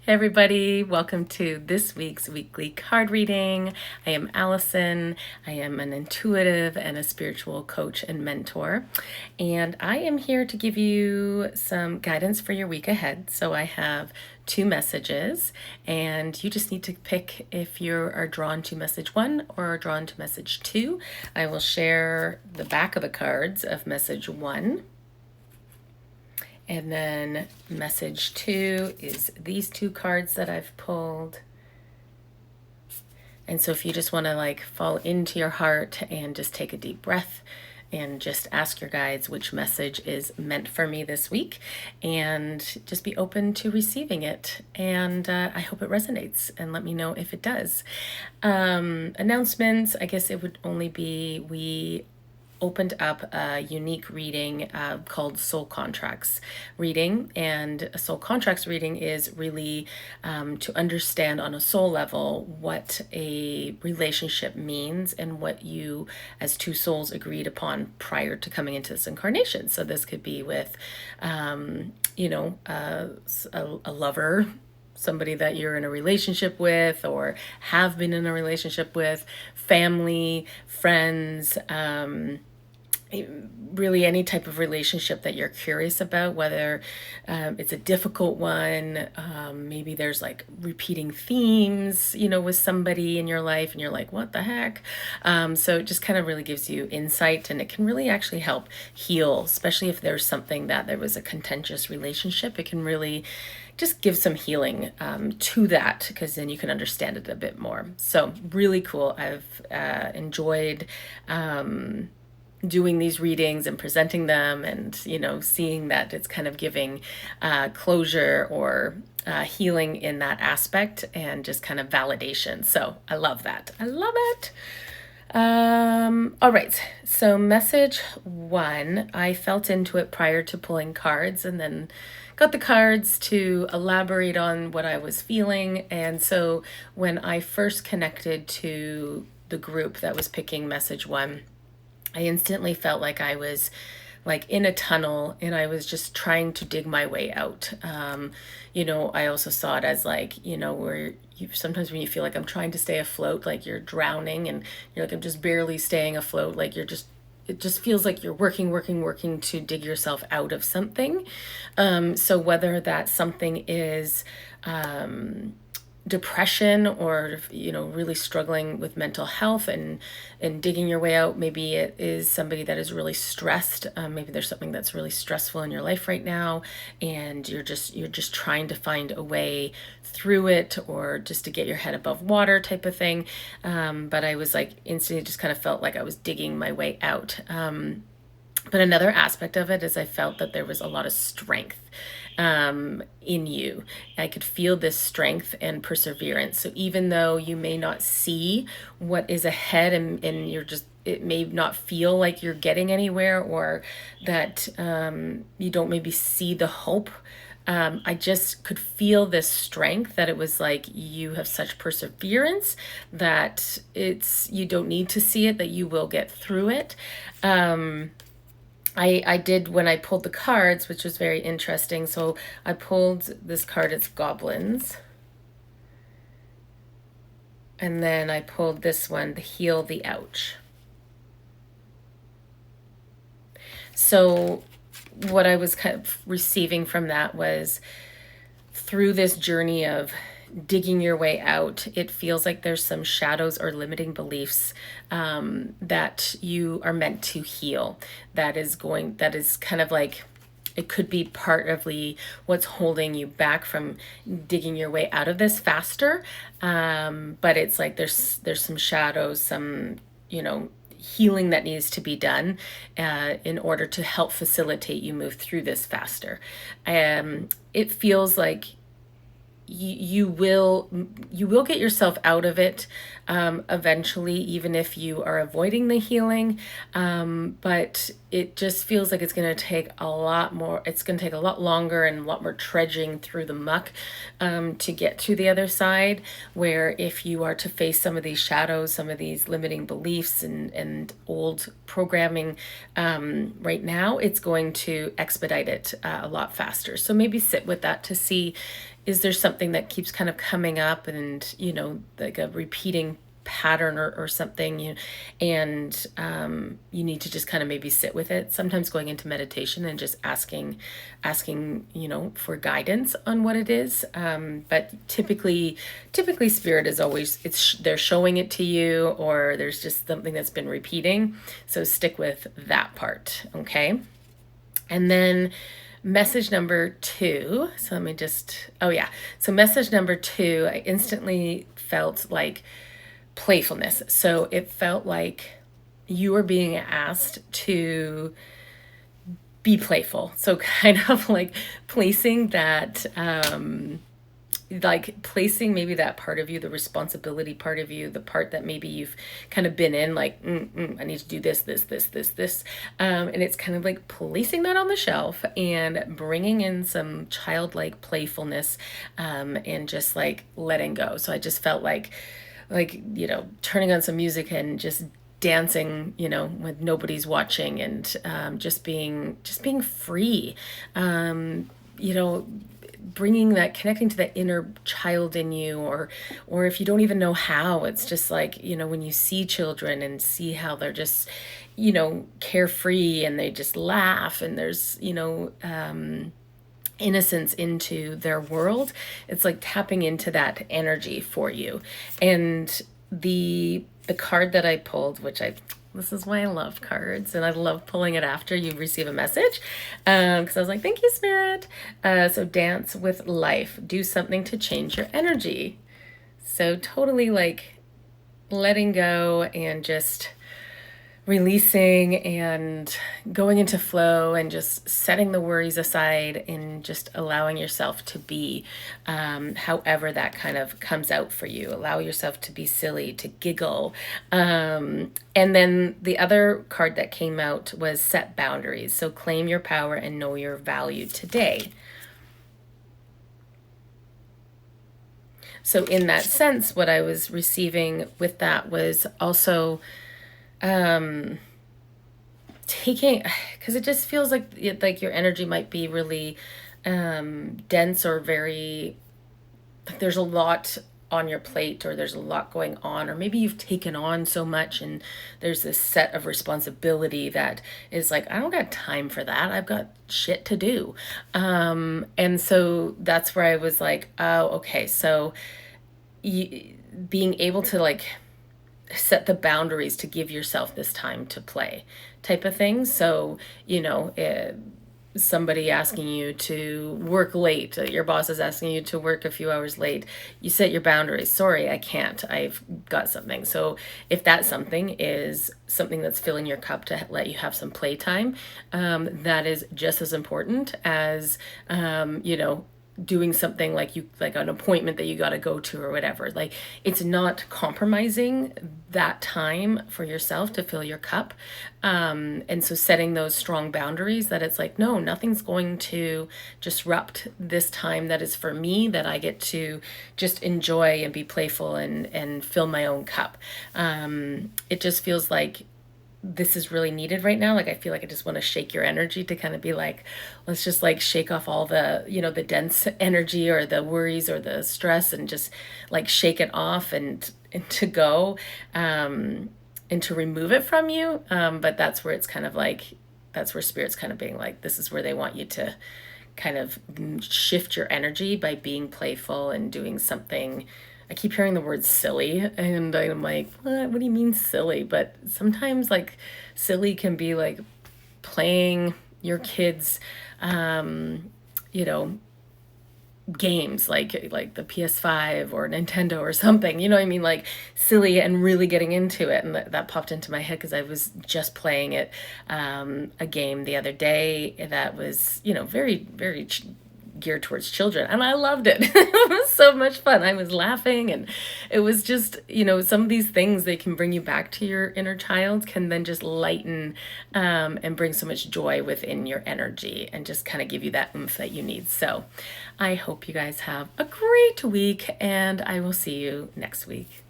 Hey everybody, welcome to this week's weekly card reading. I am Allison. I am an intuitive and a spiritual coach and mentor. And I am here to give you some guidance for your week ahead. So I have two messages, and you just need to pick if you are drawn to message 1 or drawn to message 2. I will share the back of the cards of message 1. And then message 2 is these two cards that I've pulled. And so if you just want to fall into your heart and just take a deep breath and just ask your guides which message is meant for me this week, and just be open to receiving it. And I hope it resonates, and let me know if it does. Announcements, I guess it would only be we opened up a unique reading called Soul Contracts reading. And a Soul Contracts reading is really to understand on a soul level what a relationship means and what you as two souls agreed upon prior to coming into this incarnation. So this could be with, a lover, somebody that you're in a relationship with or have been in a relationship with, family, friends, really any type of relationship that you're curious about, whether it's a difficult one, maybe there's repeating themes, with somebody in your life and you're like, what the heck? So it just kind of really gives you insight, and it can really actually help heal, especially if there's something that there was a contentious relationship. It can really just give some healing to that, because then you can understand it a bit more. So really cool. I've enjoyed doing these readings and presenting them, and seeing that it's kind of giving closure or healing in that aspect, and just kind of validation. So I love that. I love it. All right, so message 1, I felt into it prior to pulling cards, and then got the cards to elaborate on what I was feeling. And so when I first connected to the group that was picking message 1, I instantly felt like I was in a tunnel, and I was just trying to dig my way out. I also saw it as where you sometimes when you feel like I'm trying to stay afloat, like you're drowning, and you're like, I'm just barely staying afloat. It just feels like you're working to dig yourself out of something. So whether that something is depression, or really struggling with mental health and digging your way out, maybe it is somebody that is really stressed. Maybe there's something that's really stressful in your life right now, and you're just trying to find a way through it, or just to get your head above water type of thing. But I was instantly just kind of felt like I was digging my way out. But another aspect of it is I felt that there was a lot of strength in you. I could feel this strength and perseverance. So even though you may not see what is ahead, and it may not feel like you're getting anywhere, or that you don't maybe see the hope, I just could feel this strength, that it was like you have such perseverance that you don't need to see it, that you will get through it. I did, when I pulled the cards, which was very interesting. So I pulled this card, it's Goblins. And then I pulled this one, the Heal the Ouch. So what I was kind of receiving from that was, through this journey of digging your way out, it feels like there's some shadows or limiting beliefs that you are meant to heal. That is kind of it could be part of what's holding you back from digging your way out of this faster. But it's like there's some shadows, some healing that needs to be done in order to help facilitate you move through this faster. It feels like you will get yourself out of it eventually, even if you are avoiding the healing. But it just feels like it's going to take a lot more. It's going to take a lot longer and a lot more trudging through the muck to get to the other side. Where if you are to face some of these shadows, some of these limiting beliefs and old programming right now, it's going to expedite it a lot faster. So maybe sit with that to see is there something that keeps kind of coming up and, like a repeating pattern or something, and you need to just kind of maybe sit with it, sometimes going into meditation and just asking for guidance on what it is, but typically spirit is always, they're showing it to you, or there's just something that's been repeating, so stick with that part. Okay. And then message number 2. So let me just, oh yeah. So message number 2, I instantly felt like playfulness. So it felt like you were being asked to be playful. So kind of like placing that, like placing maybe that part of you, the responsibility part of you, the part that maybe you've kind of been in, like, I need to do this. And it's kind of like placing that on the shelf and bringing in some childlike playfulness, and just like letting go. So I just felt like, turning on some music and just dancing, when nobody's watching, and just being free, bringing that, connecting to the inner child in you, or if you don't even know how, it's just like, when you see children and see how they're just, carefree, and they just laugh, and there's, innocence into their world. It's like tapping into that energy for you. And the card that I pulled, this is why I love cards, and I love pulling it after you receive a message, because I was like, thank you, Spirit. So dance with life, do something to change your energy. So totally like letting go and just releasing and going into flow, and just setting the worries aside and just allowing yourself to be, however that kind of comes out for you. Allow yourself to be silly, to giggle. And then the other card that came out was set boundaries. So claim your power and know your value today. So in that sense, what I was receiving with that was also taking, because it just feels like your energy might be really dense, or very, like there's a lot on your plate, or there's a lot going on, or maybe you've taken on so much and there's this set of responsibility that is like, I don't got time for that, I've got shit to do. And so that's where I was like, oh, okay. So being able to like set the boundaries to give yourself this time to play type of thing. So, somebody asking you to work late, your boss is asking you to work a few hours late, you set your boundaries. Sorry, I can't, I've got something. So if that something is something that's filling your cup to let you have some playtime, that is just as important as, doing something like an appointment that you got to go to or whatever. Like, it's not compromising that time for yourself to fill your cup. And so setting those strong boundaries, that it's like, no, nothing's going to disrupt this time that is for me, that I get to just enjoy and be playful and fill my own cup. It just feels like this is really needed right now. Like, I feel like I just want to shake your energy to kind of be like, let's just like shake off all the, the dense energy or the worries or the stress, and just like shake it off and to go, and to remove it from you. But that's where it's kind of like, that's where Spirit's kind of being like, this is where they want you to kind of shift your energy by being playful and doing something. I keep hearing the word silly, and I'm like, what do you mean silly? But sometimes like silly can be like playing your kids, games like the PS5 or Nintendo or something, what I mean? Like silly, and really getting into it. And that popped into my head because I was just playing it, a game the other day that was, very, very geared towards children, and I loved it. It was so much fun. I was laughing, and it was just, some of these things, they can bring you back to your inner child, can then just lighten, and bring so much joy within your energy, and just kind of give you that oomph that you need. So I hope you guys have a great week, and I will see you next week.